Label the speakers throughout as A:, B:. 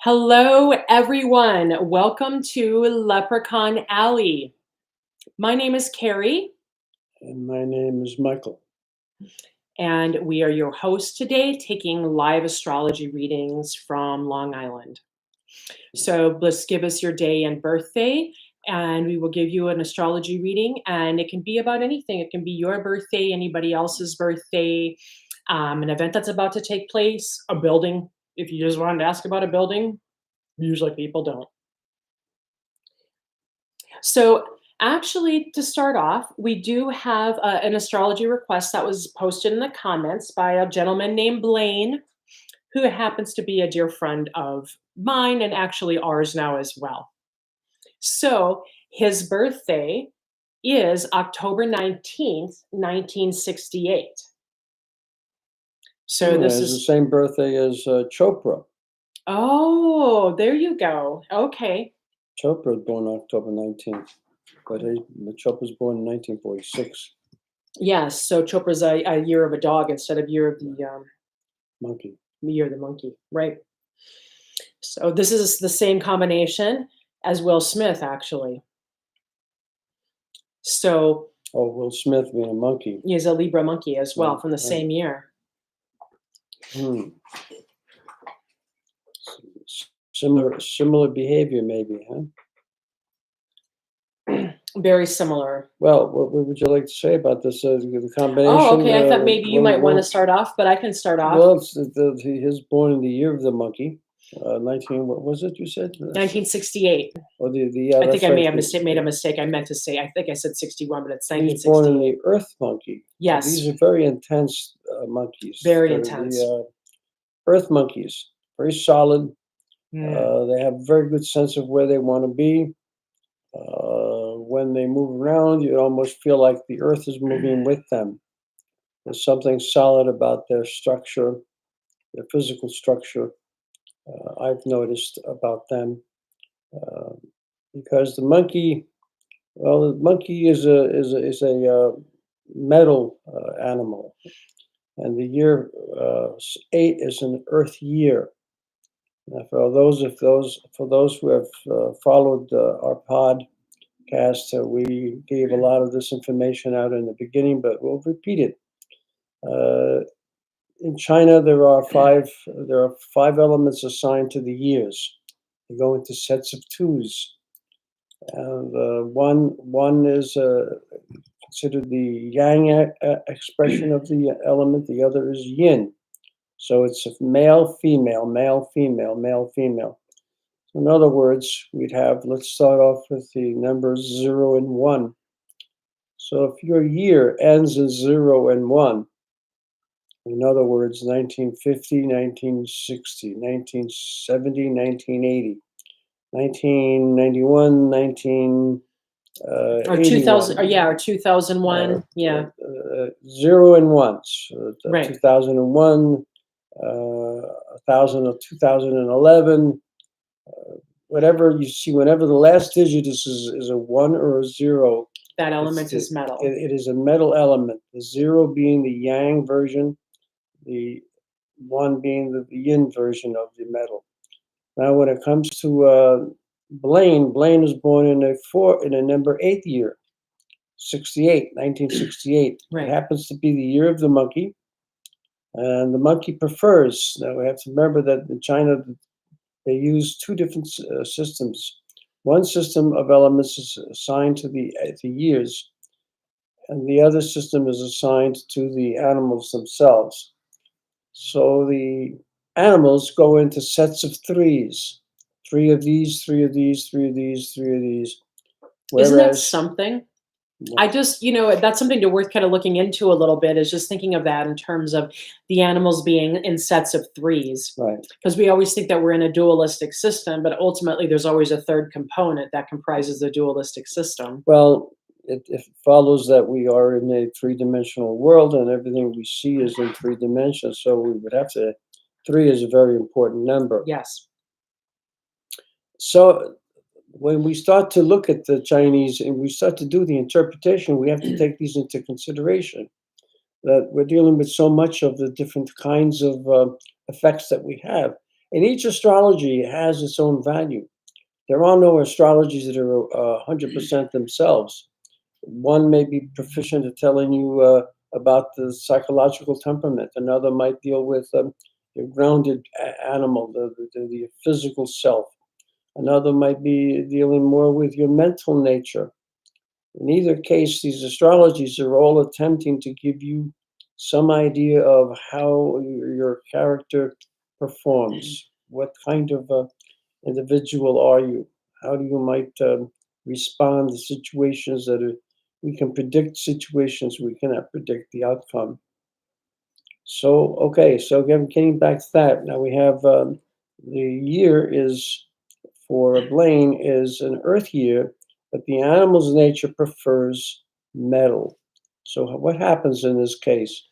A: Hello, everyone. Welcome to Leprechaun Alley. My name is Carrie,
B: And my name is Michael.
A: and we are your hosts today, taking live astrology readings from Long Island. So, let's give us your day and birthday, and we will give you an astrology reading. And it can be about anything. It can be your birthday, anybody else's birthday, an event that's about to take place, a building. If you just wanted to ask about a building, usually people don't. So, actually, to start off, we do have an astrology request that was posted in the comments by a gentleman named Blaine, who happens to be a dear friend of mine and actually ours now as well. So, his birthday is October 19th, 1968. So, this
B: Has the
A: is,
B: same birthday as Chopra.
A: oh, there you go. Okay.
B: Chopra was born October 19th, but Chopra was born in 1946.
A: Yes. So, Chopra's a year of a dog instead of year of the
B: Monkey.
A: year of the monkey, right? So this is the same combination as Will Smith, actually. So
B: Oh, Will Smith being a monkey.
A: he's a Libra monkey as well
B: Right,
A: from the
B: right.
A: same year.
B: Hmm. Similar behavior, maybe, huh?
A: Very similar.
B: Well, what would you like to say about this? The combination.
A: Oh, okay. I thought maybe you might want to start off, but I can start off.
B: Well, he was born in the year of the monkey. 19. What was it? You said
A: 1968.
B: Oh,
A: I think
B: that's
A: I may
B: right.
A: have made a mistake. I meant to say, I think I said 61, but it's
B: He's born in
A: 1968.
B: the Earth monkey.
A: Yes.
B: These are very intense monkeys.
A: Very
B: They're
A: intense.
B: The Earth monkeys, very solid. They have a very good sense of where they want to be. When they move around, you almost feel like the Earth is moving with them. There's something solid about their structure, their physical structure. I've noticed about them because the monkey. Well, the monkey is a metal animal, and the year 8 is an Earth year. Now, for those who have followed our podcast, we gave a lot of this information out in the beginning, but we'll repeat it. In China, there are five elements assigned to the years. They go into sets of twos, and one is considered the yang expression of the element. The other is yin. So it's a male, female, male, female, male, female. In other words, let's start off with the numbers 0 and 1. So if your year ends in 0 and 1, in other words, 1950, 1960, 1970, 1980, 1991, 19
A: or 2000, or yeah, or 2001. Yeah.
B: 0 and 1s.
A: Right.
B: 2001, 1000 or 2011, whatever you see, whenever the last digit is a 1 or a 0,
A: that element is metal.
B: It is a metal element. The 0 being the yang version, the 1 being the yin version of the metal. Now, when it comes to Blaine was born in a number 8 year, 1968.
A: Right.
B: It happens to be the year of the monkey, and the monkey prefers. Now we have to remember that in China they use two different systems. One system of elements is assigned to the years, and the other system is assigned to the animals themselves. So the animals go into sets of threes. 3 of these, 3 of these, 3 of these, 3 of these.
A: Isn't that something? I just, that's something to worth kind of looking into a little bit, is just thinking of that in terms of the animals being in sets of threes.
B: Right.
A: Because we always think that we're in a dualistic system, but ultimately there's always a third component that comprises the dualistic system.
B: Well, it follows that we are in a three-dimensional world, and everything we see is in 3 dimensions. So we would have to, 3 is a very important number.
A: Yes.
B: So when we start to look at the Chinese and we start to do the interpretation, we have to take these into consideration. That we're dealing with so much of the different kinds of effects that we have. And each astrology has its own value. There are no astrologies that are 100% themselves. One may be proficient at telling you about the psychological temperament. Another might deal with your grounded animal, the physical self. Another might be dealing more with your mental nature. In either case, these astrologies are all attempting to give you some idea of how your character performs. What kind of individual are you? How do you might respond to situations that are, we can predict situations, we cannot predict the outcome. So, okay, so again, getting back to that, now we have the year is for Blaine is an earth year, but the animal's nature prefers metal. So, what happens in this case?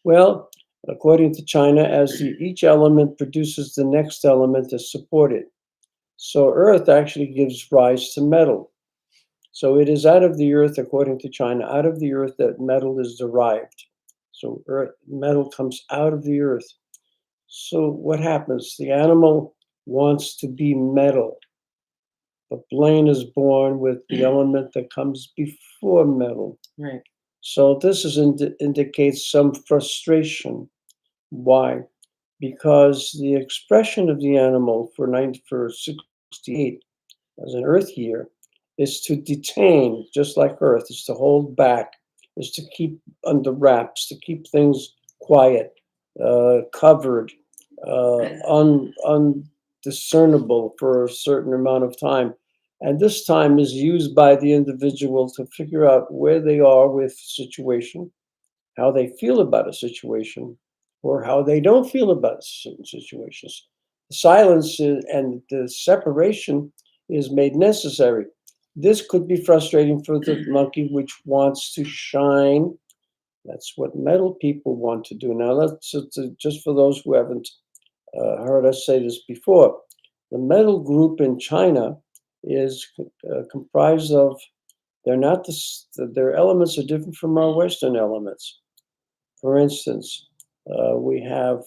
B: Well, according to China, as each element produces the next element to support it. So, earth actually gives rise to metal. So, it is out of the earth, according to China, out of the earth that metal is derived. So, metal comes out of the earth. So, what happens? The animal wants to be metal. But Blaine is born with the element that comes before metal.
A: Right.
B: So this indicates some frustration. Why? Because the expression of the animal for 68 as an Earth year is to detain, just like Earth, is to hold back, is to keep under wraps, to keep things quiet, covered, undiscernible for a certain amount of time. And this time is used by the individual to figure out where they are with situation, how they feel about a situation, or how they don't feel about certain situations. The silence and the separation is made necessary. This could be frustrating for the monkey, which wants to shine. That's what metal people want to do. Now, let's just for those who haven't heard us say this before. The metal group in China is comprised of, they're not their elements are different from our Western elements. For instance, we have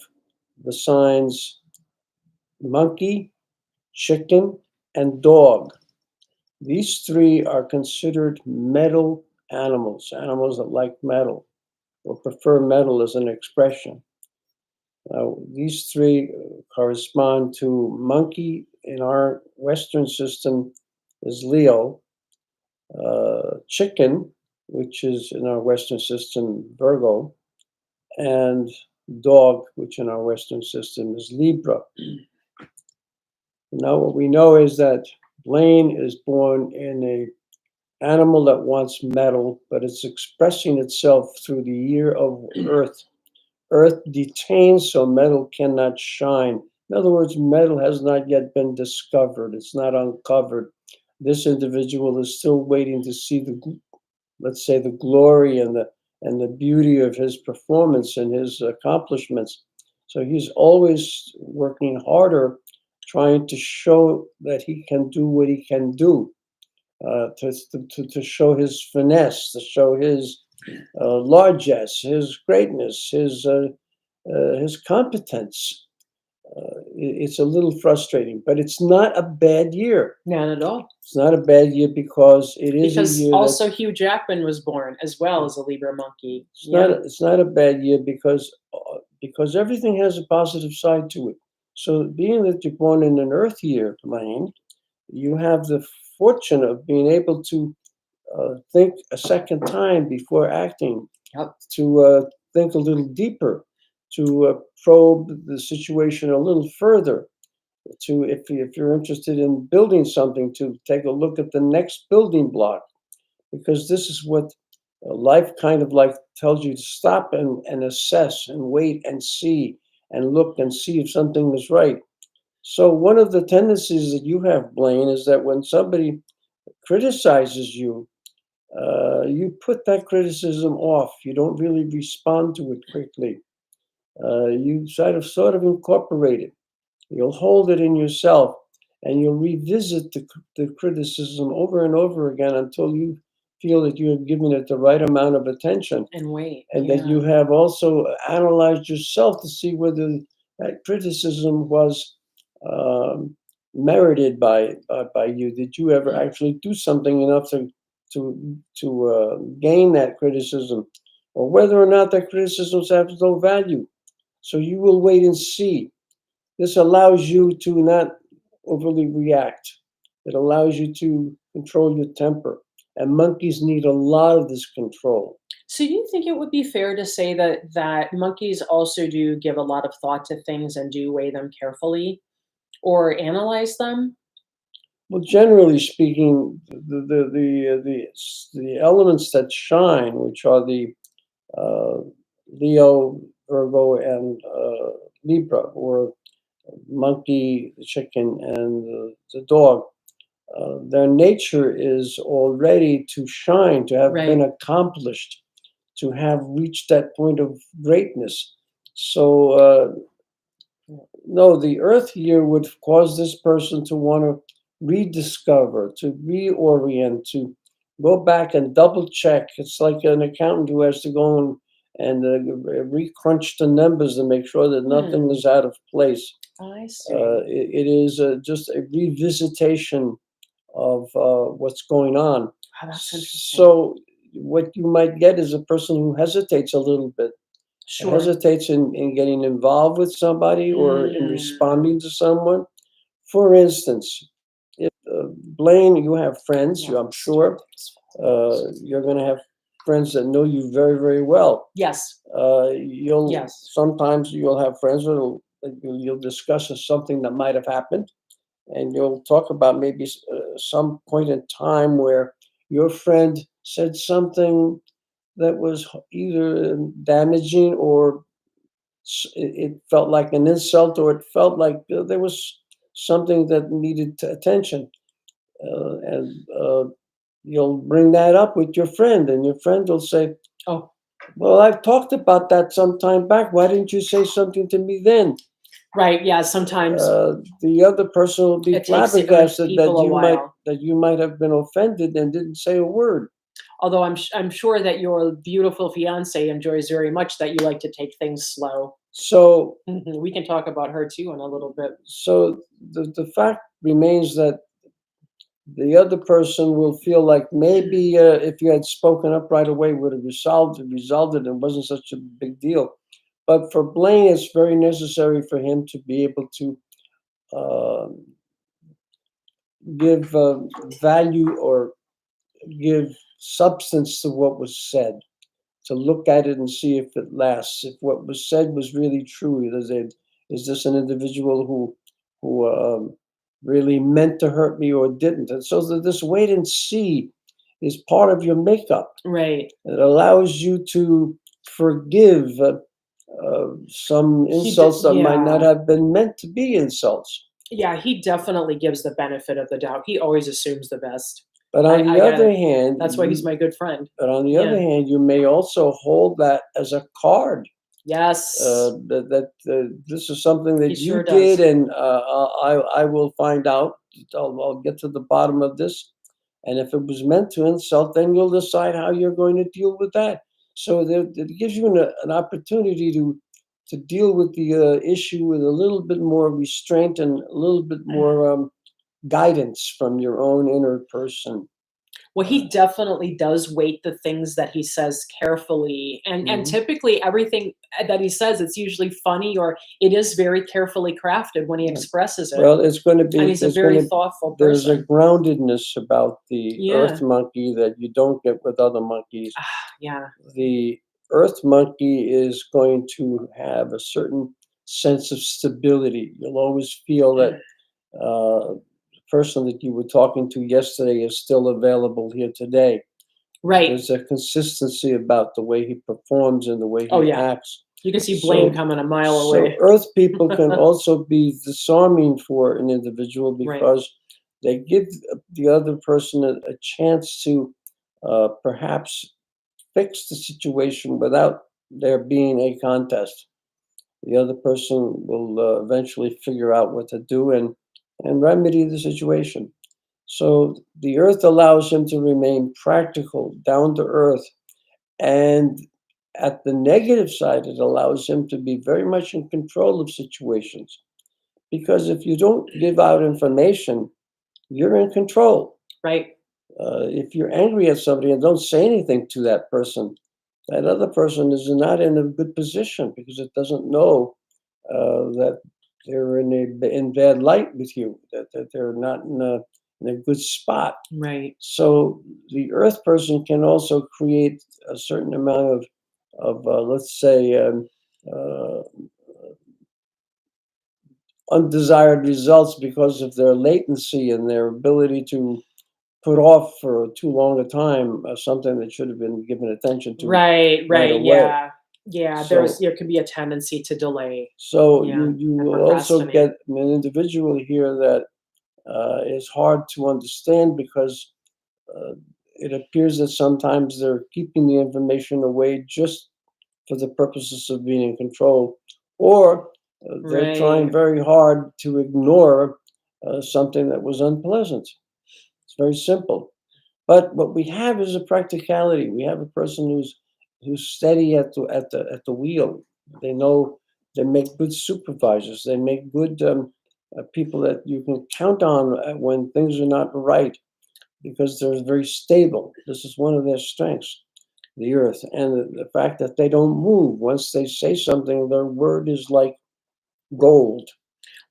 B: the signs monkey, chicken, and dog. These three are considered metal animals, animals that like metal or prefer metal as an expression. These three correspond to monkey in our Western system is Leo, chicken, which is in our Western system Virgo, and dog, which in our Western system is Libra. Now, what we know is that Blaine is born in a animal that wants metal, but it's expressing itself through the year of Earth. Earth detains so metal cannot shine. In other words, metal has not yet been discovered. It's not uncovered. This individual is still waiting to see let's say, the glory and the beauty of his performance and his accomplishments. So he's always working harder, trying to show that he can do what he can do, to show his finesse, to show his largesse, his greatness, his competence. It's a little frustrating, but it's not a bad year.
A: Not at all.
B: It's not a bad year because it is a
A: Because
B: year
A: also Hugh Jackman was born as well as a Libra monkey.
B: it's not a bad year because everything has a positive side to it. So being that you're born in an Earth year, Blaine, you have the fortune of being able to think a second time before acting,
A: Yep.
B: to think a little deeper, to probe the situation a little further, to if you're interested in building something, to take a look at the next building block, because this is what life kind of like tells you to stop and assess and wait and see and look and see if something is right. So one of the tendencies that you have, Blaine, is that when somebody criticizes you, you put that criticism off. You don't really respond to it quickly. You sort of incorporate it. You'll hold it in yourself, and you'll revisit the criticism over and over again until you feel that you have given it the right amount of attention,
A: And wait.
B: and that you have also analyzed yourself to see whether that criticism was um, merited by you? Did you ever actually do something enough to gain that criticism, or whether or not that criticisms have no value? So you will wait and see. This allows you to not overly react. It allows you to control your temper. And monkeys need a lot of this control.
A: So do you think it would be fair to say that monkeys also do give a lot of thought to things and do weigh them carefully or analyze them?
B: Well, generally speaking, the elements that shine, which are the uh, Leo, Virgo, and Libra, or monkey, the chicken, and the dog, their nature is already to shine, to have been
A: Right.
B: accomplished, to have reached that point of greatness. So, no, the Earth year would cause this person to want to rediscover, to reorient, to go back and double check. It's like an accountant who has to go and re-crunch the numbers to make sure that nothing
A: Hmm.
B: is out of place.
A: I see.
B: It is just a revisitation of what's going on.
A: Oh, that's interesting.
B: So, what you might get is a person who hesitates a little bit,
A: Sure.
B: hesitates in getting involved with somebody or in
A: Mm.
B: responding to someone. For instance, if Blaine, you have friends,
A: Yeah,
B: I'm
A: let's turn
B: sure
A: things forward.
B: you're going to have friends that know you very, very well.
A: Yes.
B: You'll
A: Yes.
B: sometimes you'll have friends that you'll discuss as something that might have happened, and you'll talk about maybe some point in time where your friend said something that was either damaging or it felt like an insult, or it felt like there was something that needed attention, and you'll bring that up with your friend, and your friend will say,
A: Oh,
B: "Well, I've talked about that some time back. Why didn't you say something to me then?"
A: right. Yeah. Sometimes
B: The other person will be
A: it takes different
B: flabbergasted
A: people a while.
B: that you might have been offended and didn't say a word.
A: Although I'm sure that your beautiful fiance enjoys very much that you like to take things slow.
B: So,
A: Mhm, we can talk about her too in a little bit.
B: the fact remains that the other person will feel like maybe if you had spoken up right away would have resolved it and wasn't such a big deal. But for Blaine, it's very necessary for him to be able to uh, give value or give substance to what was said, to look at it and see if it lasts, if what was said was really true. Is this an individual who really meant to hurt me or didn't? And so this wait and see is part of your makeup.
A: Right.
B: It allows you to forgive some insults that might not
A: Yeah.
B: have been meant to be insults.
A: Yeah, he definitely gives the benefit of the doubt. He always assumes the best.
B: But on the
A: I get
B: other
A: it.
B: hand,
A: That's why he's my good friend. Yeah.
B: you may also hold that as a card.
A: Yes.
B: This is something
A: He
B: that you
A: sure
B: did,
A: does.
B: and I will find out. I'll get to the bottom of this, and if it was meant to insult, then you'll decide how you're going to deal with that. So it gives you an opportunity to deal with the issue with a little bit more restraint and a little bit more guidance from your own inner person.
A: Well,
B: Uh,
A: he definitely does weight the things that he says carefully, and
B: mhm.
A: typically everything that he says, it's usually funny or it is very carefully crafted when he expresses it,
B: Well, it's going to
A: and
B: be
A: he's a very thoughtful
B: there's a
A: person.
B: groundedness about the earth
A: Yeah.
B: monkey that you don't get with other monkeys.
A: Ah, yeah.
B: The earth monkey is going to have a certain sense of stability. You'll always feel that the person that you were talking to yesterday is still available here today.
A: Right.
B: There's a consistency about the way he performs and the way
A: Oh,
B: he
A: yeah.
B: acts.
A: You can see Blaine
B: So,
A: coming a mile
B: so
A: away.
B: earth people can also be disarming for an individual
A: Right.
B: because they give the other person a chance to perhaps fix the situation without there being a contest. The other person will eventually figure out what to do and remedy the situation. So the earth allows him to remain practical, down to earth, and at the negative side, it allows him to be very much in control of situations because if you don't give out information, you're in control.
A: Right.
B: If you're angry at somebody and don't say anything to that person, that other person is not in a good position because it doesn't know that they're in bad light with you, that they're not in a good spot.
A: Right.
B: So the earth person can also create a certain amount of let's say, uh, undesired results because of their latency and their ability to put off for too long a time something that should have been given attention to
A: Right,
B: right
A: right,
B: away.
A: yeah. Yeah,
B: So,
A: there can be a tendency to delay,
B: so
A: yeah,
B: you
A: and
B: will also
A: procrastinate.
B: get an individual here that is hard to understand because uh, it appears that sometimes they're keeping the information away just for the purposes of being in control, or they're trying
A: Right.
B: very hard to ignore something that was unpleasant. It's very simple. But what we have is a practicality. We have a person who's steady at the wheel. They know they make good supervisors. They make good people that you can count on when things are not right because they're very stable. This is one of their strengths, the earth, and the fact that they don't move. Once they say something, their word is like gold.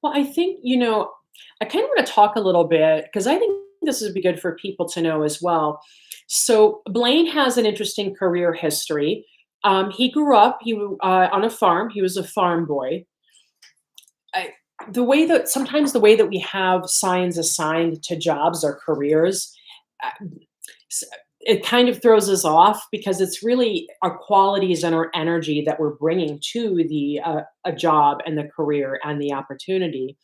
A: Well, I think, I kind of want to talk a little bit because I think this would be good for people to know as well. So, Blaine has an interesting career history. He grew up on a farm. He was a farm boy. I, the way that sometimes the way that we have signs assigned to jobs or careers, uh, s- it kind of throws us off because it's really our qualities and our energy that we're bringing to the a job and the career and the opportunity.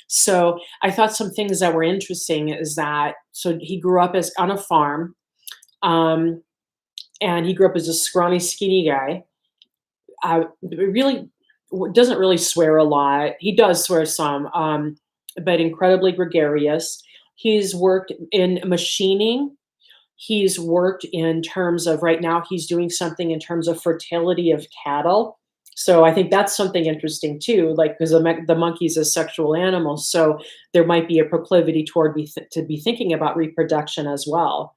A: So I thought some things that were interesting is that so he grew up as on a farm, um, and he grew up as a scrawny, skinny guy. Really doesn't really swear a lot. He does swear some, but incredibly gregarious. He's worked in machining. He's worked in terms of right now he's doing something in terms of fertility of cattle. So I think that's something interesting too, like because the monkey's a sexual animal, so there might be a proclivity toward to be thinking about reproduction as well.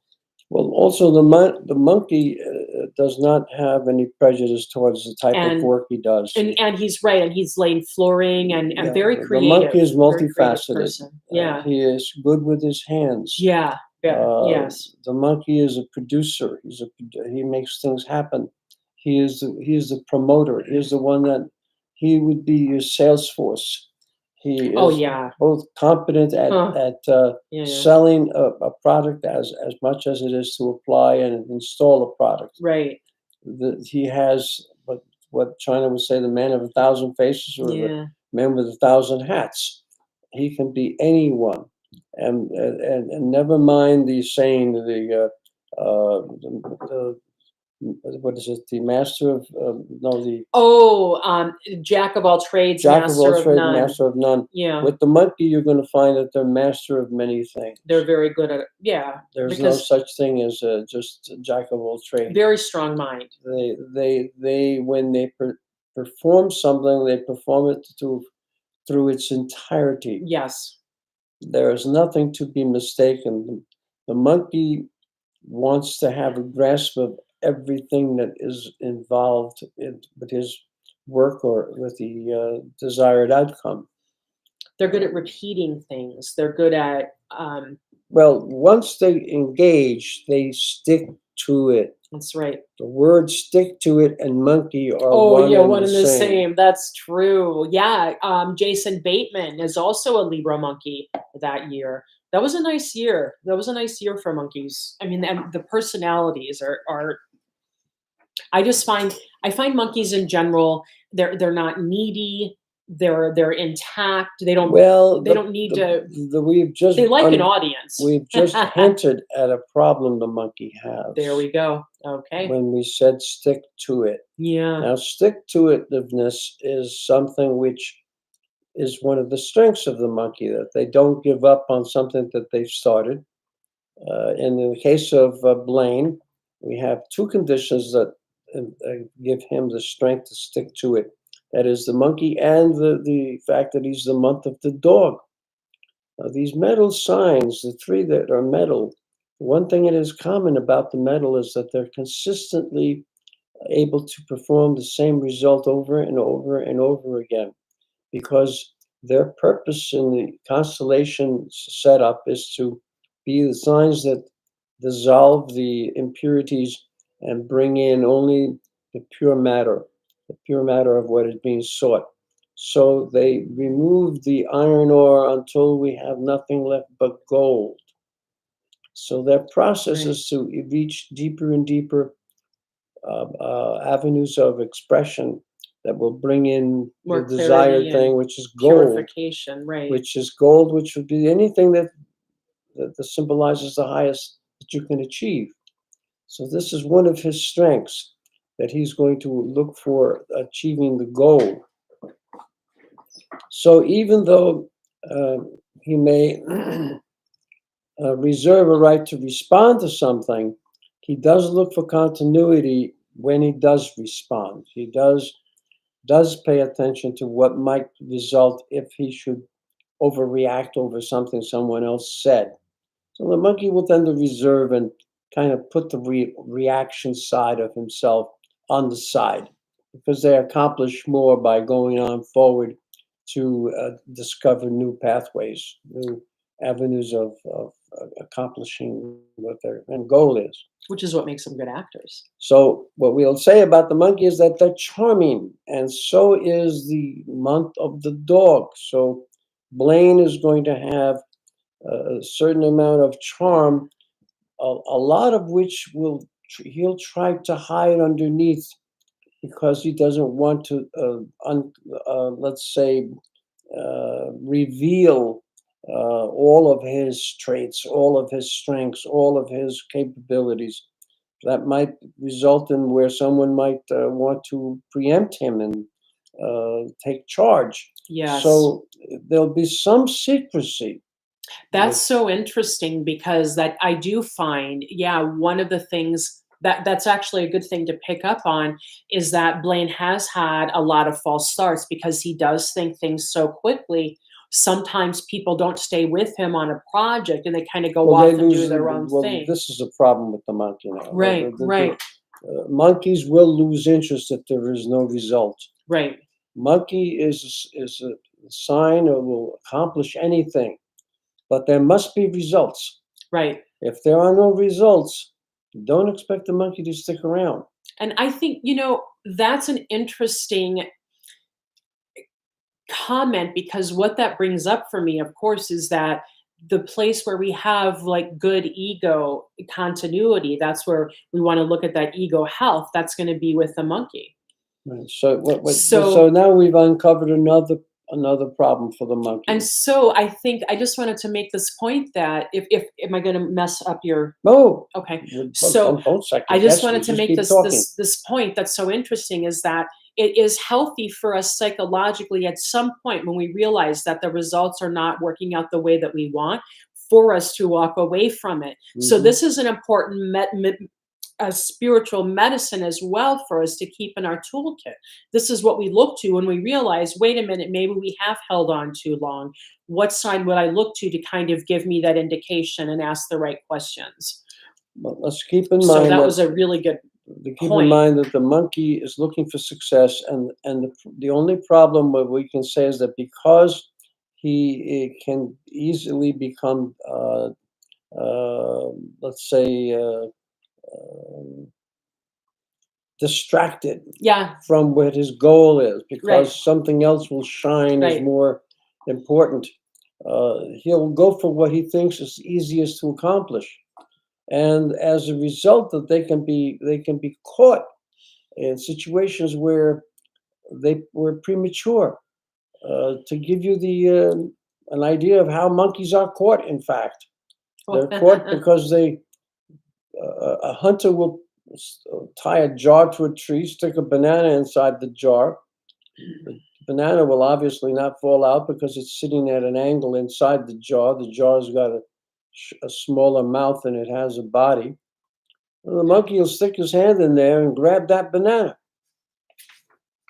B: Well, also the monkey does not have any prejudice towards the type of
A: And
B: work he does.
A: and he's right, and he's laying flooring and
B: Yeah,
A: very
B: the monkey is
A: creative
B: multifaceted.
A: person. Yeah,
B: He is good with his hands.
A: yeah, yeah,
B: Uh,
A: yes,
B: the monkey is a producer. He makes things happen. He is the promoter. He is the one that he would be your sales force. He
A: oh
B: is
A: yeah,
B: both competent
A: huh,
B: at
A: yeah, yeah,
B: selling a product as much as it is to apply and install a product.
A: right,
B: He has what China would say the man of a thousand faces or the
A: yeah.
B: man with a thousand hats. He can be anyone, and never mind the saying the what is it, the master of no, the
A: Oh, jack of all trades,
B: jack of all
A: master of
B: trades,
A: none.
B: master of none.
A: Yeah,
B: With the monkey, you're going to find that they're master of many things.
A: they're very good at it. Yeah,
B: There's no
A: because
B: such thing as just a jack of all trades.
A: very strong mind.
B: They when they perform something, they perform it through its entirety.
A: Yes,
B: There is nothing to be mistaken. The monkey wants to have a grasp of everything that is involved with his work or with the desired outcome.
A: they're good at repeating things. They're good at
B: Well, once they engage, they stick to it.
A: that's right.
B: The words stick to it and monkey are
A: Oh,
B: one
A: yeah,
B: and
A: one
B: the
A: and the
B: same.
A: same. That's true. Yeah, Jason Bateman is also a Libra monkey that year. That was a nice year. That was a nice year for monkeys. I mean, and the personalities are. I find monkeys in general. They're not needy. They're intact.
B: Well,
A: They don't need to.
B: we've just
A: They like an audience.
B: we've just hinted at a problem the monkey
A: There
B: has
A: we go. Okay.
B: when we said stick to it.
A: Yeah.
B: Now, stick to itiveness is something which is one of the strengths of the monkey, that they don't give up on something that they've started. In the case of Blaine, we have two conditions that give him the strength to stick to it. That is the monkey, and the fact that he's the month of the dog. These metal signs, the three that are metal, one thing that is common about the metal is that they're consistently able to perform the same result over and over and over again, because their purpose in the constellation setup is to be the signs that dissolve the impurities and bring in only the pure matter of what is being sought. So they remove the iron ore until we have nothing left but gold. So their process is to reach deeper and deeper avenues of expression that will bring in
A: More
B: the desired
A: clarity
B: thing,
A: and
B: which is gold,
A: purification, right?
B: which would be anything that symbolizes the highest that you can achieve. So this is one of his strengths, that he's going to look for achieving the goal. So even though he may reserve a right to respond to something, he does look for continuity when he does respond. He does pay attention to what might result if he should overreact over something someone else said. So the monkey will tend to reserve and kind of put the reaction side of himself on the side, because they accomplish more by going on forward to discover new pathways, new avenues of accomplishing what their end goal is.
A: Which is what makes them good actors.
B: So what we'll say about the monkey is that they're charming, and so is the month of the dog. So Blaine is going to have a certain amount of charm, a lot of which he'll try to hide underneath, because he doesn't want to, let's say, reveal all of his traits, all of his strengths, all of his capabilities. That might result in where someone might want to preempt him and take charge.
A: Yes.
B: So there'll be some secrecy.
A: That's so interesting, because that I do find, one of the things that's actually a good thing to pick up on is that Blaine has had a lot of false starts, because he does think things so quickly. Sometimes people don't stay with him on a project, and they kind of go off and do their own thing.
B: This is a problem with the monkey now.
A: Right, right.
B: Monkeys will lose interest if there is no result.
A: Right.
B: Monkey is a sign or will accomplish anything, but there must be results.
A: Right.
B: If there are no results, don't expect the monkey to stick around.
A: And I think, that's an interesting comment, because what that brings up for me, of course, is that the place where we have like good ego continuity, that's where we want to look at that ego health. That's going to be with the monkey.
B: Right. So now we've uncovered another problem for the monkey.
A: And so I think I just wanted to make this point that if am I going to mess up your?
B: No.
A: Okay.
B: So
A: I just wanted to make this point that's so interesting, is that it is healthy for us psychologically at some point, when we realize that the results are not working out the way that we want, for us to walk away from it. Mm-hmm. So this is an important a spiritual medicine as well for us to keep in our toolkit. This is what we look to when we realize, wait a minute, maybe we have held on too long. What sign would I look to kind of give me that indication and ask the right questions?
B: But let's keep in mind.
A: So that was a really good
B: keep in mind that the monkey is looking for success, and the only problem what we can say is that because he can easily become, let's say, distracted from what his goal is, because something else will shine as more important. He'll go for what he thinks is easiest to accomplish, and as a result, that they can be caught in situations where they were premature. To give you an idea of how monkeys are caught, in fact, they're caught because a hunter will tie a jar to a tree, stick a banana inside the jar. The banana will obviously not fall out because it's sitting at an angle inside the jar. The jar's got a smaller mouth and it has a body. Well, the monkey will stick his hand in there and grab that banana.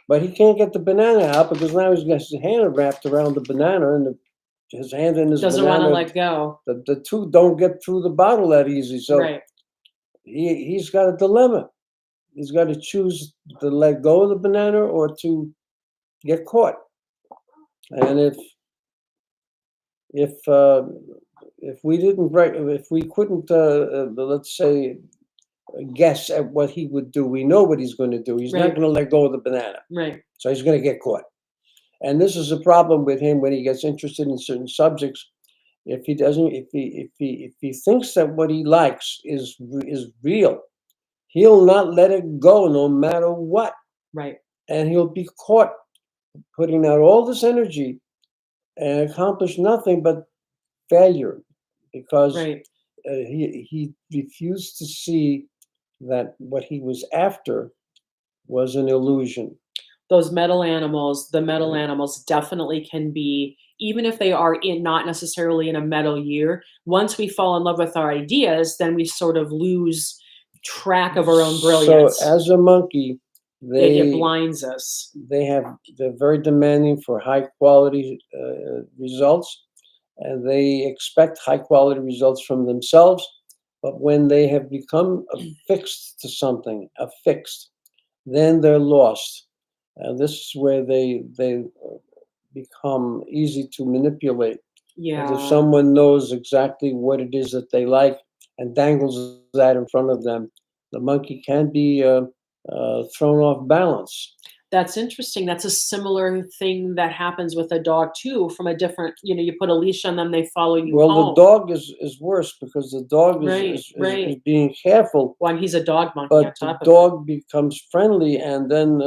B: But he can't get the banana out because now he's got his hand wrapped around the banana, and his hand in his
A: Doesn't want to
B: banana.
A: let go.
B: The two don't get through the bottle that easy. So
A: Right.
B: he's got a dilemma. He's got to choose to let go of the banana or to get caught. And if if we didn't if we couldn't let's say guess at what he would do, we know what he's going to do. He's not
A: Right.
B: going to let go of the banana,
A: Right.
B: so he's going to get caught. And this is a problem with him when he gets interested in certain subjects. If he doesn't, if he thinks that what he likes is real, he'll not let it go no matter what,
A: Right.
B: and he'll be caught putting out all this energy and accomplish nothing but failure because
A: Right.
B: he refused to see that what he was after was an illusion.
A: Those metal animals, the metal
B: Mhm.
A: animals definitely can be, even if they are in not necessarily in a metal year, once we fall in love with our ideas, then we sort of lose track of our own
B: So
A: brilliance.
B: as a monkey,
A: It blinds us.
B: they're very demanding for high quality results, and they expect high quality results from themselves. But when they have become affixed to something, affixed, then they're lost. And this is where they become easy to manipulate. And if
A: Yeah.
B: someone knows exactly what it is that they like and dangles that in front of them, the monkey can be thrown off balance.
A: That's interesting. That's a similar thing that happens with a dog too, from a different, you put a leash on them, they follow you
B: Well, the
A: home.
B: dog is worse because the dog
A: Right.
B: is
A: Right.
B: being careful,
A: Well, and he's a dog monkey on
B: but the
A: top of it.
B: dog becomes friendly, and then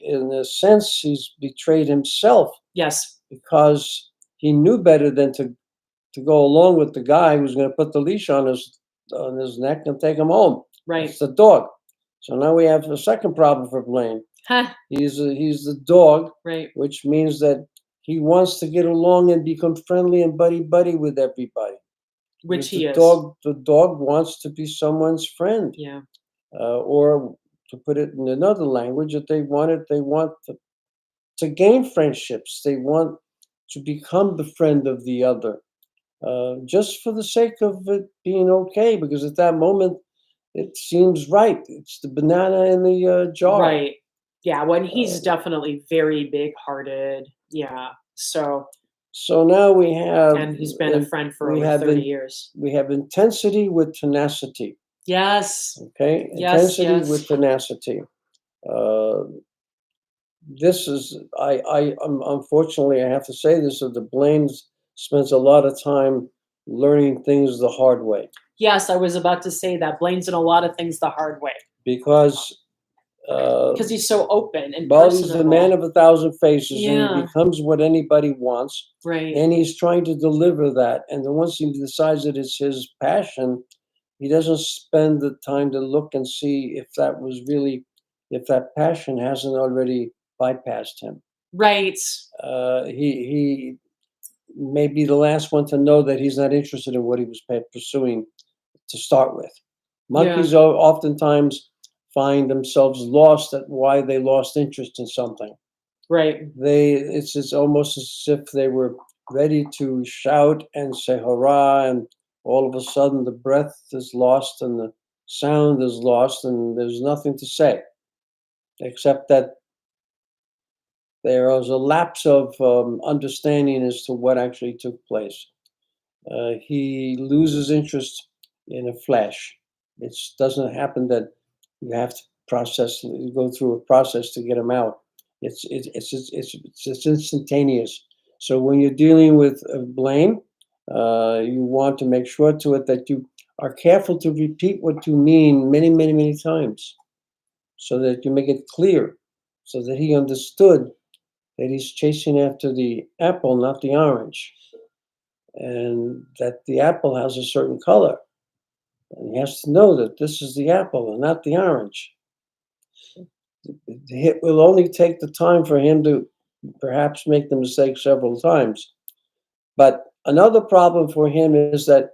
B: in a sense, he's betrayed himself
A: Yes.
B: because he knew better than to go along with the guy who's going to put the leash on his neck and take him home.
A: Right.
B: It's the dog. So now we have a second problem for Blaine.
A: Ha.
B: He's the dog,
A: Right.
B: which means that he wants to get along and become friendly and buddy with everybody.
A: Which
B: Because
A: he is.
B: the dog wants to be someone's friend,
A: Yeah.
B: or to put it in another language, that they want to gain friendships. They want to become the friend of the other, just for the sake of it being okay. Because at that moment, it seems right. It's the banana in the jar.
A: Right. Yeah, when he's
B: Uh,
A: definitely very big-hearted. Yeah. So,
B: so now
A: and he's been a friend for
B: we
A: over
B: have
A: 30 years.
B: we have intensity with tenacity.
A: Yes.
B: Okay,
A: Yes,
B: intensity
A: yes.
B: with tenacity. Uh, this is unfortunately I have to say this, that the Blaine spends a lot of time learning things the hard way
A: Yes, I was about to say that. Blaine's in a lot of things the hard way
B: because uh,
A: because he's so open and
B: well, he's the man
A: personable.
B: of a thousand faces, and he
A: Yeah.
B: becomes what anybody wants,
A: Right.
B: and he's trying to deliver that. And then once he decides that it's his passion, he doesn't spend the time to look and see if that was really, if that passion hasn't already bypassed him.
A: Right.
B: He may be the last one to know that he's not interested in what he was pursuing to start with.
A: Yeah.
B: Monkeys oftentimes find themselves lost at why they lost interest in something.
A: Right.
B: It's almost as if they were ready to shout and say hurrah, and all of a sudden the breath is lost and the sound is lost, and there's nothing to say except that there is a lapse of understanding as to what actually took place. He loses interest in a flash. It doesn't happen that you have to go through a process to get him out. It's instantaneous. So when you're dealing with blame, you want to make sure to it that you are careful to repeat what you mean many times, so that you make it clear, so that he understood that he's chasing after the apple, not the orange, and that the apple has a certain color. And he has to know that this is the apple and not the orange. It will only take the time for him to perhaps make the mistake several times. But another problem for him is that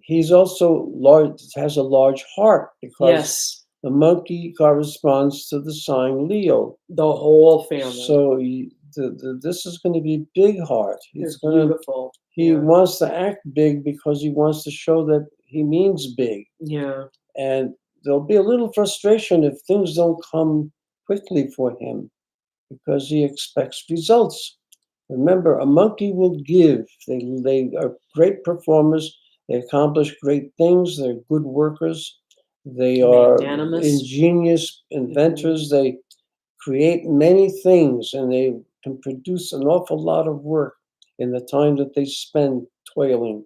B: he's also large, has a large heart, because
A: Yes.
B: The monkey corresponds to the sign Leo.
A: The whole family.
B: So this is going to be big heart.
A: They're beautiful.
B: He
A: Yeah.
B: wants to act big because he wants to show that he means big.
A: Yeah.
B: And there'll be a little frustration if things don't come quickly for him because he expects results. Remember, a monkey will give. They are great performers. They accomplish great things. They're good workers. They are
A: Magnanimous.
B: ingenious inventors. They create many things and they can produce an awful lot of work in the time that they spend toiling.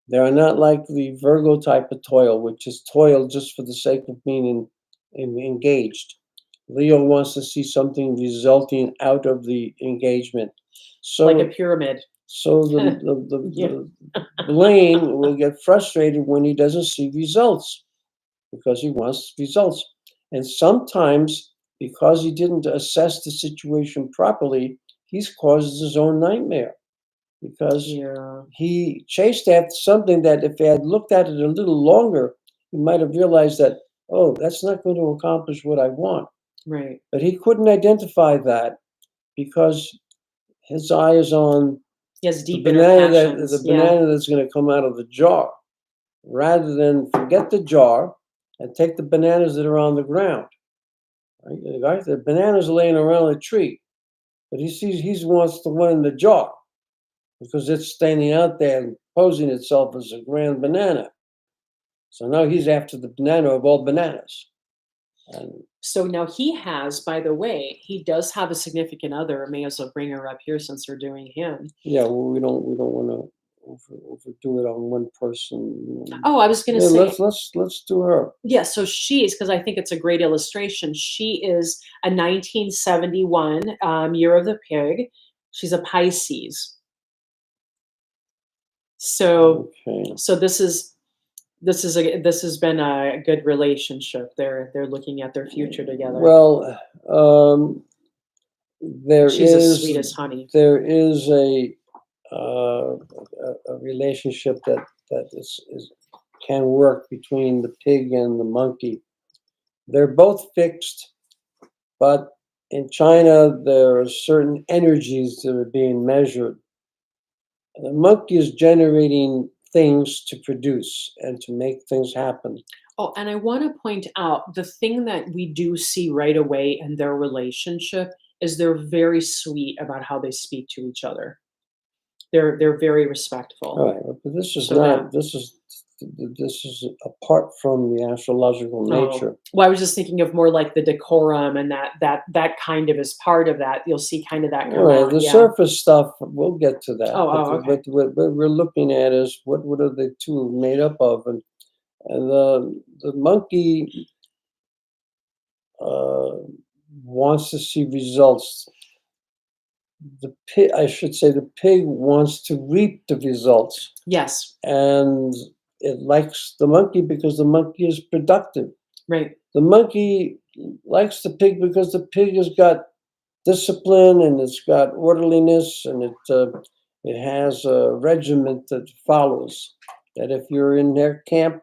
B: They are not like the Virgo type of toil, which is toil just for the sake of being engaged. Leo wants to see something resulting out of the engagement. So,
A: like a pyramid.
B: So the Blaine will get frustrated when he doesn't see results because he wants results. And sometimes, because he didn't assess the situation properly, he's caused his own nightmare because he chased after something that if he had looked at it a little longer, he might have realized that, oh, that's not going to accomplish what I want.
A: Right.
B: But he couldn't identify that because his eye is on the banana that's going to come out of the jar, rather than forget the jar and take the bananas that are on the ground. Right? The bananas are laying around the tree, but he wants the one in the jar because it's standing out there and posing itself as a grand banana. So now he's after the banana of all bananas.
A: So now he has, by the way, he does have a significant other. I may as well bring her up here since we're doing him.
B: Yeah, well, we don't want to overdo it on one person.
A: Oh, I was going to say,
B: let's do her.
A: Yeah, so she's, because I think it's a great illustration. She is a 1971 year of the pig. She's a Pisces. So, so this has been a good relationship. They're looking at their future together.
B: Well,
A: she's as sweet as honey.
B: There is a relationship that can work between the pig and the monkey. They're both fixed, but in China there are certain energies that are being measured. The monkey is generating things to produce and to make things happen.
A: Oh, and I want to point out the thing that we do see right away in their relationship is they're very sweet about how they speak to each other. They're very respectful.
B: All right, but this is apart from the astrological nature.
A: Well, I was just thinking of more like the decorum, and that kind of is part of that. You'll see kind of that come out.
B: The surface stuff, we'll get to that.
A: Okay.
B: But what we're looking at is what are the two made up of, and the monkey wants to see results. The pig, I should say, the pig wants to reap the results.
A: Yes.
B: And it likes the monkey because the monkey is productive.
A: Right.
B: The monkey likes the pig because the pig has got discipline and it's got orderliness and it has a regiment that follows. That if you're in their camp,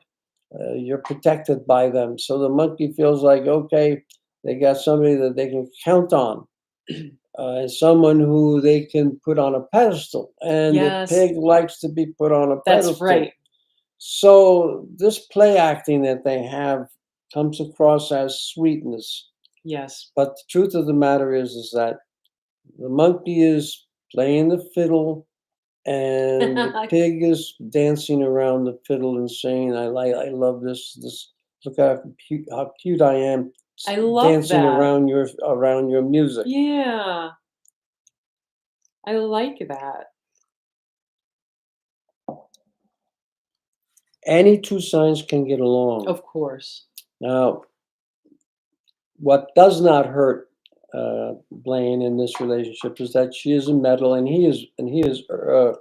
B: you're protected by them. So the monkey feels like, okay, they got somebody that they can count on. Someone who they can put on a pedestal, and the pig likes to be put on a pedestal.
A: That's right.
B: So this play acting that they have comes across as sweetness.
A: Yes.
B: But the truth of the matter is that the monkey is playing the fiddle, and the pig is dancing around the fiddle and saying, I love this. Look how cute I am."
A: I love
B: dancing
A: that.
B: around your music.
A: Yeah. I like that.
B: Any two signs can get along.
A: Of course.
B: Now, what does not hurt Blaine in this relationship is that she is a metal and he is earth.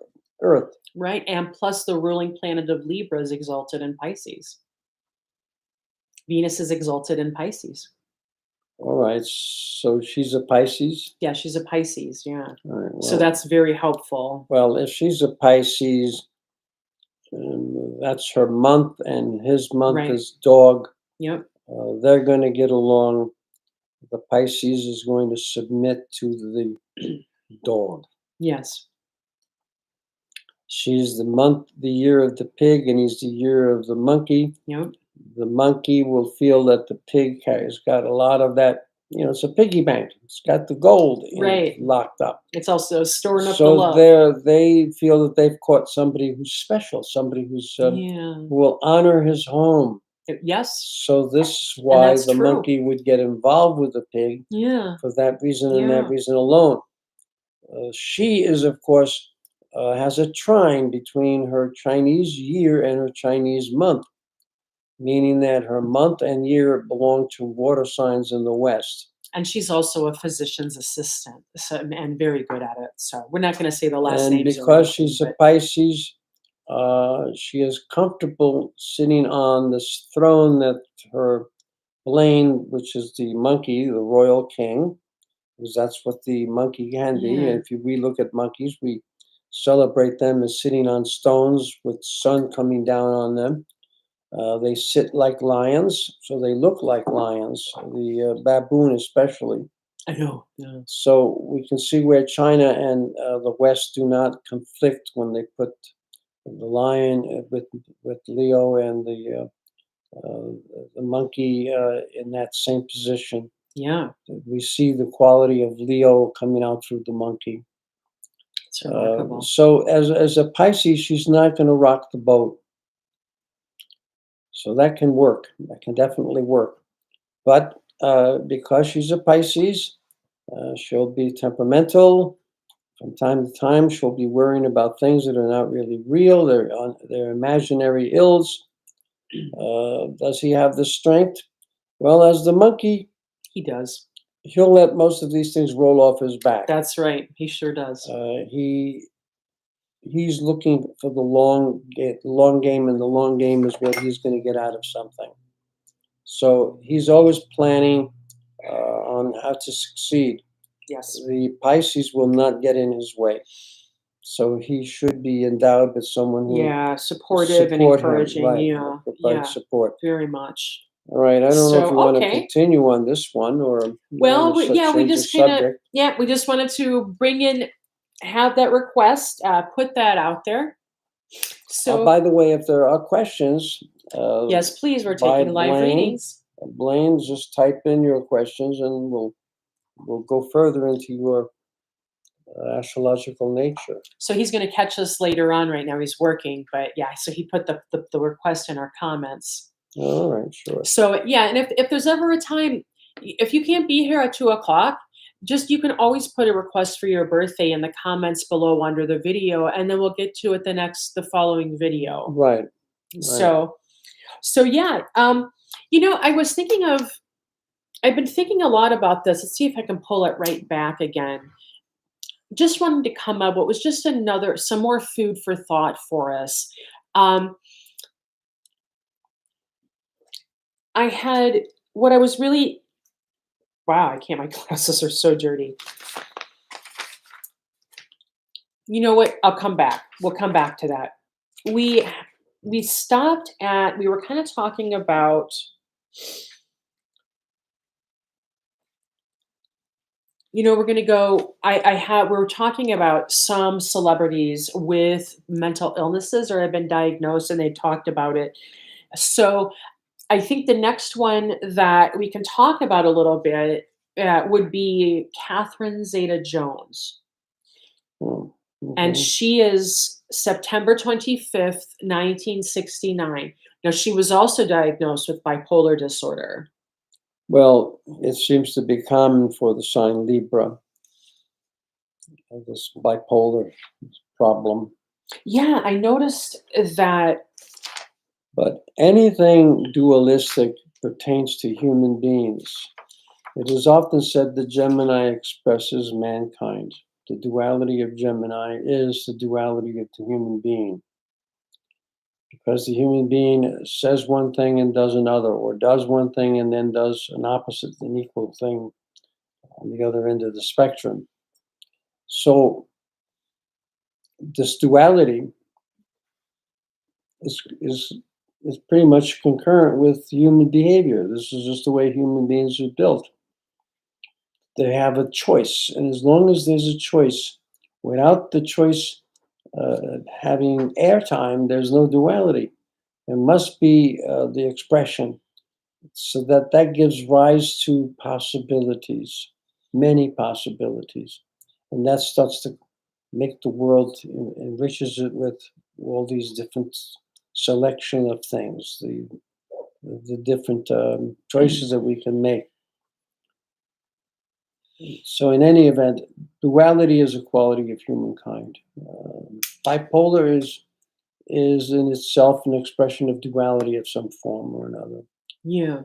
A: Right, and plus the ruling planet of Libra is exalted in Pisces. Venus is exalted in Pisces.
B: All right, so she's a Pisces?
A: Yeah, she's a Pisces, yeah.
B: All right, well,
A: so that's very helpful.
B: Well, if she's a Pisces, that's her month, and his month is dog.
A: Yep.
B: They're going to get along. The Pisces is going to submit to the dog.
A: Yes.
B: She's the year of the pig, and he's the year of the monkey.
A: Yep.
B: The monkey will feel that the pig has got a lot of that. It's a piggy bank. It's got the gold
A: Right.
B: locked up.
A: It's also storing up the
B: So
A: love.
B: they feel that they've caught somebody who's special, somebody
A: Yeah.
B: who will honor his home.
A: Yes.
B: So this is
A: And
B: why
A: that's
B: the
A: true.
B: monkey would get involved with the pig
A: Yeah.
B: for that reason and that
A: Yeah.
B: reason alone. She is, of course, has a trine between her Chinese year and her Chinese month, meaning that her month and year belong to water signs in the West.
A: And she's also a physician's assistant, so, and very good at it. So we're not going to say the last
B: And
A: names or
B: because
A: anything,
B: she's a
A: but
B: Pisces, she is comfortable sitting on this throne that her Blaine, which is the monkey, the royal king, because that's what the monkey can be.
A: yeah.
B: And if we look at monkeys, we celebrate them as sitting on stones with sun coming down on them. They sit like lions, so they look like lions, the baboon especially.
A: I know. Yeah.
B: So we can see where China and the West do not conflict when they put the lion with Leo and uh, the monkey in that same position.
A: Yeah.
B: We see the quality of Leo coming out through the monkey.
A: It's remarkable.
B: So as a Pisces, she's not going to rock the boat. So that can work. That can definitely work. But because she's a Pisces, she'll be temperamental. From time to time, she'll be worrying about things that are not really real. They're imaginary ills. Does he have the strength? Well, as the monkey,
A: He does.
B: he'll let most of these things roll off his back.
A: That's right. He sure does.
B: He's looking for the long game, and the long game is what he's going to get out of something. So he's always planning on how to succeed.
A: Yes.
B: The Pisces will not get in his way. So he should be endowed with someone who
A: Yeah. Supportive and
B: support him,
A: encouraging.
B: right?
A: Yeah.
B: Provide
A: Yeah.
B: support.
A: Very much.
B: All right. I don't know if you
A: So,
B: want to
A: okay.
B: continue on this one or you
A: Well,
B: want to
A: yeah, we
B: change the
A: just kind of,
B: subject.
A: yeah, we just wanted to bring in, have that request, put that out there. So,
B: By the way, if there are questions,
A: yes, please, we're
B: by
A: taking live readings.
B: Blaine, just type in your questions, and we'll go further into your astrological nature.
A: So he's going to catch us later on. Right now, he's working, but yeah, so he put the request in our comments.
B: All right, sure.
A: So yeah, and if there's ever a time, if you can't be here at 2 o'clock, just you can always put a request for your birthday in the comments below under the video, and then we'll get to it the following video.
B: Right.
A: So yeah, I was thinking of, I've been thinking a lot about this. Let's see if I can pull it right back again. Just wanted to come up. What was just some more food for thought for us. I had what I was really, wow, I can't, my glasses are so dirty. You know what? I'll come back. We'll come back to that. We stopped at, we were kind of talking about, we're going to go, we're talking about some celebrities with mental illnesses or have been diagnosed, and they talked about it. So I think the next one that we can talk about a little bit would be Catherine Zeta-Jones. And
B: Mhm.
A: she is September 25th, 1969. Now, she was also diagnosed with bipolar disorder.
B: Well, it seems to be common for the sign Libra, this bipolar problem.
A: Yeah, I noticed that.
B: But anything dualistic pertains to human beings. It is often said the Gemini expresses mankind. The duality of Gemini is the duality of the human being. Because the human being says one thing and does another, or does one thing and then does an opposite, an equal thing on the other end of the spectrum. So this duality is is pretty much concurrent with human behavior. This is just the way human beings are built. They have a choice, and as long as there's a choice, without the choice having airtime, there's no duality. There must be the expression, so that that gives rise to possibilities, many possibilities, and that starts to make the world enriches it with all these different selection of things, the different choices that we can make. So, in any event, duality is a quality of humankind. Bipolar is in itself an expression of duality of some form or another.
A: Yeah.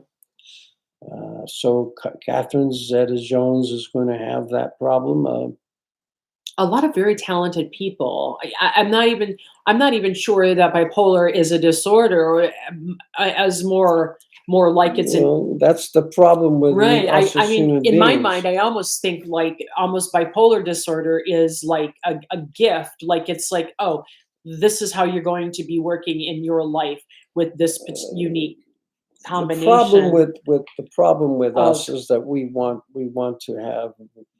B: So, Catherine Zeta-Jones is going to have that problem.
A: A lot of very talented people. I'm not even sure that bipolar is a disorder, or as more like it's an
B: Well, that's the problem with
A: right.
B: us
A: I
B: as
A: mean,
B: human
A: in my
B: beings.
A: mind, I almost think like almost bipolar disorder is like a gift. Like it's like, oh, this is how you're going to be working in your life with this
B: Uh,
A: unique combination
B: the problem with
A: of
B: us is that we want to have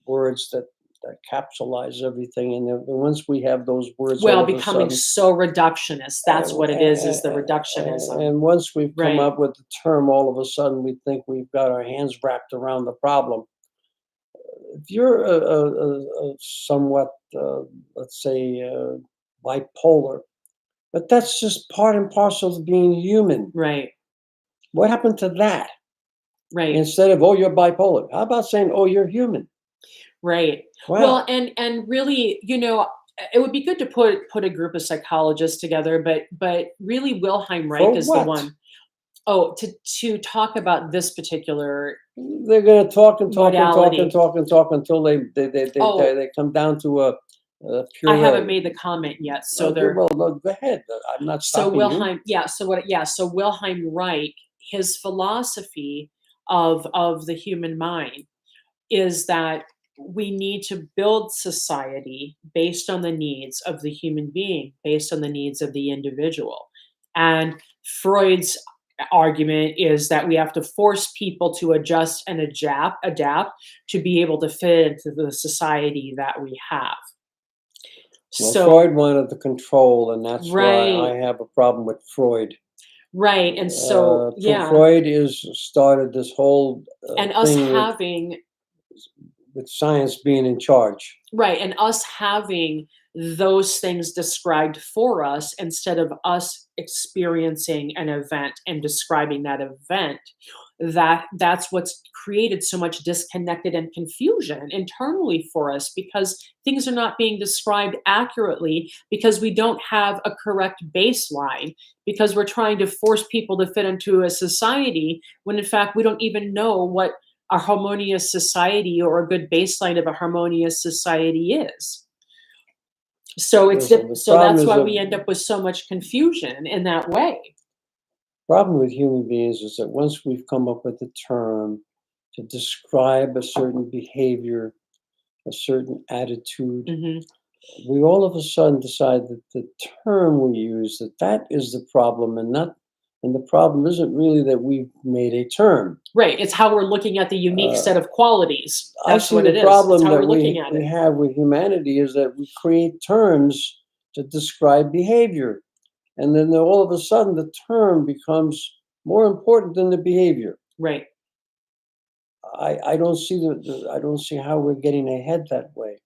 B: words that capsulize everything, and then once we have those words, all
A: well,
B: of a
A: becoming
B: sudden,
A: so reductionist. That's what it is the reductionism.
B: and once we've come
A: Right.
B: up with the term, all of a sudden we think we've got our hands wrapped around the problem. If you're a somewhat, let's say, bipolar, but that's just part and parcel of being human.
A: Right.
B: What happened to that?
A: Right.
B: Instead of, "Oh, you're bipolar." How about saying, "Oh, you're human"?
A: Right. Well,
B: Wow.
A: and really, it would be good to put a group of psychologists together, but really Wilhelm
B: For
A: Reich is the
B: what?
A: one. Oh, to talk about this particular
B: They're gonna talk and talk and talk and
A: modality.
B: talk and talk until
A: Oh,
B: they come down to a
A: I haven't
B: puree.
A: made the comment yet. So
B: Okay,
A: they're
B: well, no, go ahead. I'm not
A: so
B: stopping you.
A: Wilhelm, yeah, so Wilhelm Reich, his philosophy of the human mind is that we need to build society based on the needs of the human being, based on the needs of the individual. And Freud's argument is that we have to force people to adjust and adapt to be able to fit into the society that we have.
B: Well,
A: So,
B: Freud wanted the control, and that's why
A: right,
B: I have a problem with Freud.
A: right. And so, yeah,
B: Freud is started this whole
A: and us
B: thing
A: having
B: with science being in charge.
A: right, and us having those things described for us instead of us experiencing an event and describing that event, that's what's created so much disconnected and confusion internally for us because things are not being described accurately because we don't have a correct baseline because we're trying to force people to fit into a society when in fact we don't even know what a harmonious society or a good baseline of a harmonious society is.
B: Listen, the
A: So
B: problem
A: that's
B: is
A: why
B: a
A: we end up with so much confusion in that way.
B: problem with human beings is that once we've come up with a term to describe a certain behavior, a certain attitude,
A: Mhm.
B: we all of a sudden decide that the term we use, that is the problem, and not, and the problem isn't really that we've made a term.
A: Right, it's how we're looking at the unique
B: Uh,
A: set of qualities.
B: I
A: That's
B: see
A: what
B: the
A: it is. It's
B: problem
A: how
B: that
A: we're looking at
B: we
A: it.
B: have with humanity is that we create terms to describe behavior, and then all of a sudden the term becomes more important than the behavior.
A: Right.
B: I don't see I don't see how we're getting ahead that way.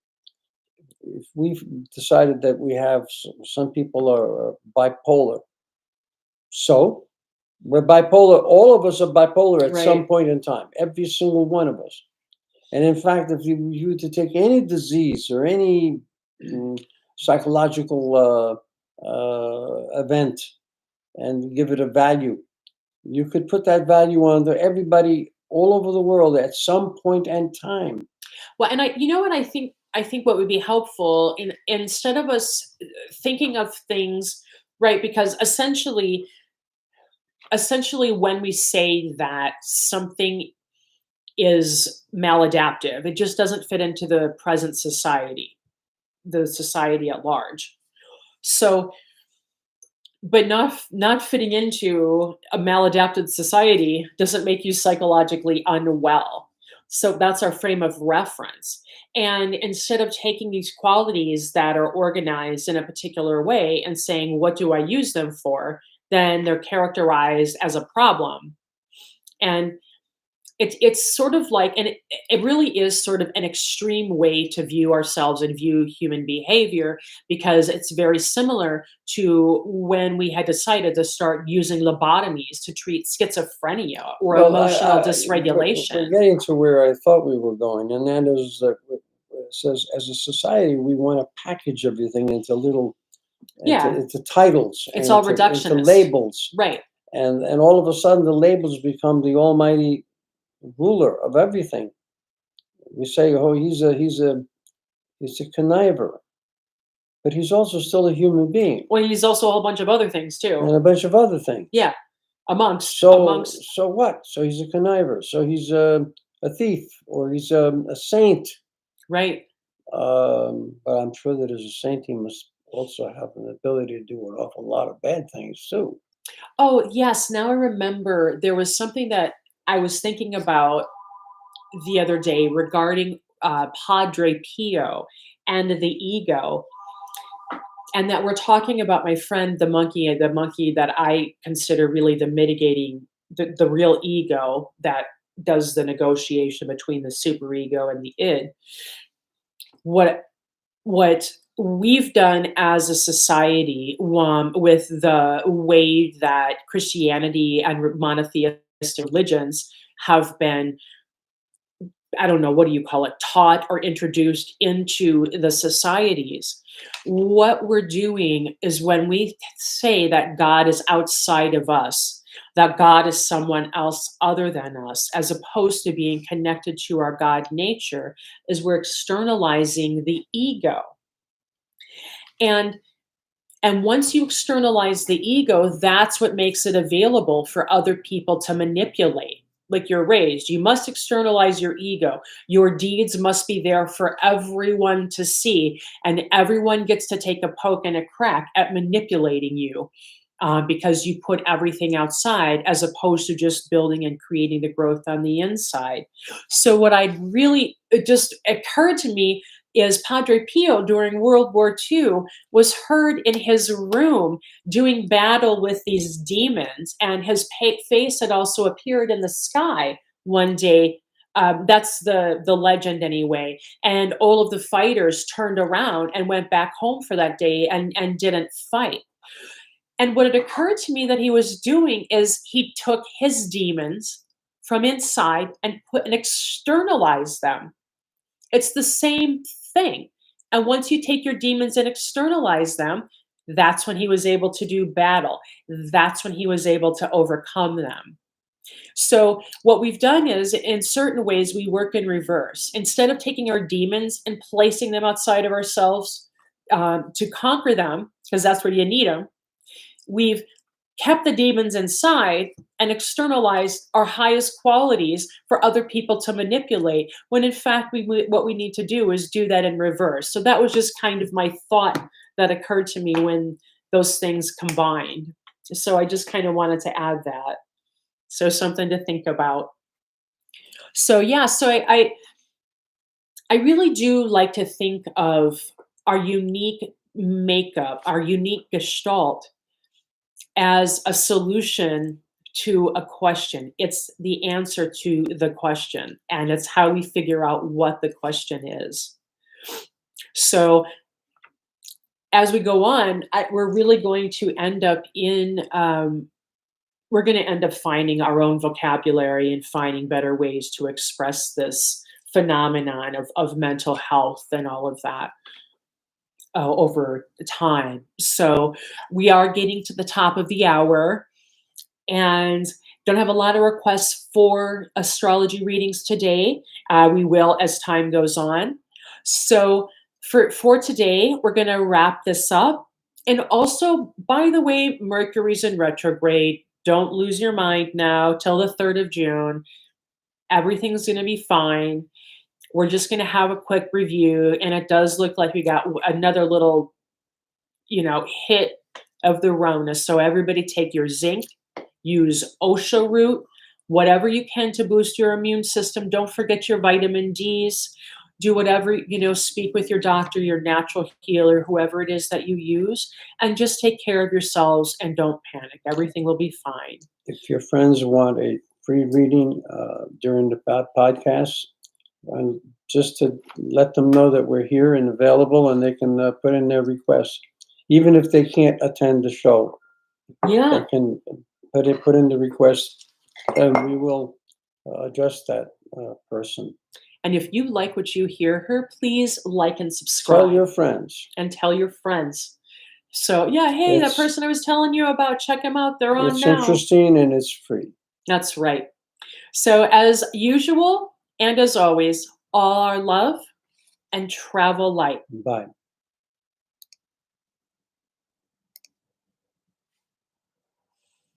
B: If we've decided that we have some people are bipolar, so we're bipolar. All of us are bipolar at some
A: Right.
B: point in time. Every single one of us. And in fact, if you were to take any disease or any mm, psychological event and give it a value, you could put that value onto everybody all over the world at some point in time.
A: Well, and you know what I think what would be helpful in instead of us thinking of things right because essentially when we say that something is maladaptive. It just doesn't fit into the present society, the society at large. So but not fitting into a maladapted society doesn't make you psychologically unwell. So that's our frame of reference. And instead of taking these qualities that are organized in a particular way and saying, what do I use them for? Then they're characterized as a problem. And it's sort of like, and it really is sort of an extreme way to view ourselves and view human behavior, because it's very similar to when we had decided to start using lobotomies to treat schizophrenia or
B: Well,
A: emotional
B: we're
A: dysregulation.
B: getting to where I thought we were going, and that is that it says as a society we want to package everything into little
A: Yeah,
B: into titles
A: it's
B: and
A: all
B: into
A: reductionist.
B: labels,
A: Right.
B: and all of a sudden the labels become the almighty ruler of everything. We say, oh, he's a conniver, but he's also still a human being
A: Well, he's also a whole bunch of other things too.
B: and a bunch of other things.
A: Yeah,
B: So
A: amongst
B: so what? So he's a conniver. So he's a thief, or he's a saint.
A: right.
B: But I'm sure that as a saint, he must also have an ability to do an awful lot of bad things too.
A: Oh, yes, now I remember there was something that I was thinking about the other day regarding Padre Pio and the ego, and that we're talking about my friend the monkey that I consider really the mitigating, the real ego that does the negotiation between the superego and the id. What what we've done as a society, with the way that Christianity and monotheistic religions have been, I don't know, what do you call it, taught or introduced into the societies. What we're doing is when we say that God is outside of us, that God is someone else other than us, as opposed to being connected to our God nature, is we're externalizing the ego. And and once you externalize the ego, that's what makes it available for other people to manipulate. Like you're raised, you must externalize your ego. Your deeds must be there for everyone to see, and everyone gets to take a poke and a crack at manipulating you, because you put everything outside as opposed to just building and creating the growth on the inside. So, what I really, it just occurred to me is Padre Pio during World War II was heard in his room doing battle with these demons, and his face had also appeared in the sky one day. That's the legend anyway. And all of the fighters turned around and went back home for that day and didn't fight. And what it occurred to me that he was doing is he took his demons from inside and put and externalized them. It's the same thing. And once you take your demons and externalize them, that's when he was able to do battle. That's when he was able to overcome them. So, what we've done is, in certain ways, we work in reverse. Instead of taking our demons and placing them outside of ourselves, to conquer them, because that's where you need them, we've kept the demons inside and externalized our highest qualities for other people to manipulate, when in fact what we need to do is do that in reverse. So that was just kind of my thought that occurred to me when those things combined. So I just kind of wanted to add that. So something to think about. So yeah, so I really do like to think of our unique makeup, our unique gestalt, as a solution to a question. It's the answer to the question, and it's how we figure out what the question is. So as we go on, we're really going to end up in, we're going to end up finding our own vocabulary and finding better ways to express this phenomenon of mental health and all of that, over time. So we are getting to the top of the hour, and don't have a lot of requests for astrology readings today. We will as time goes on. So for today, we're going to wrap this up. And also, by the way, Mercury's in retrograde. Don't lose your mind now till the 3rd of June. Everything's going to be fine. We're just going to have a quick review, and it does look like we got another little, hit of the Rona. So everybody take your zinc, use OSHA root, whatever you can to boost your immune system. Don't forget your vitamin Ds. Do whatever, speak with your doctor, your natural healer, whoever it is that you use, and just take care of yourselves and don't panic. Everything will be fine.
B: If your friends want a free reading during the podcast, and just to let them know that we're here and available, and they can put in their requests, even if they can't attend the show.
A: Yeah.
B: They can put in the request, and we will address that person.
A: And if you like what you hear her, please like and subscribe.
B: Tell your friends.
A: And tell your friends. So yeah, hey, that person I was telling you about, check them out. They're on now.
B: It's interesting and it's free.
A: That's right. So as usual, and as always, all our love and travel light.
B: Bye.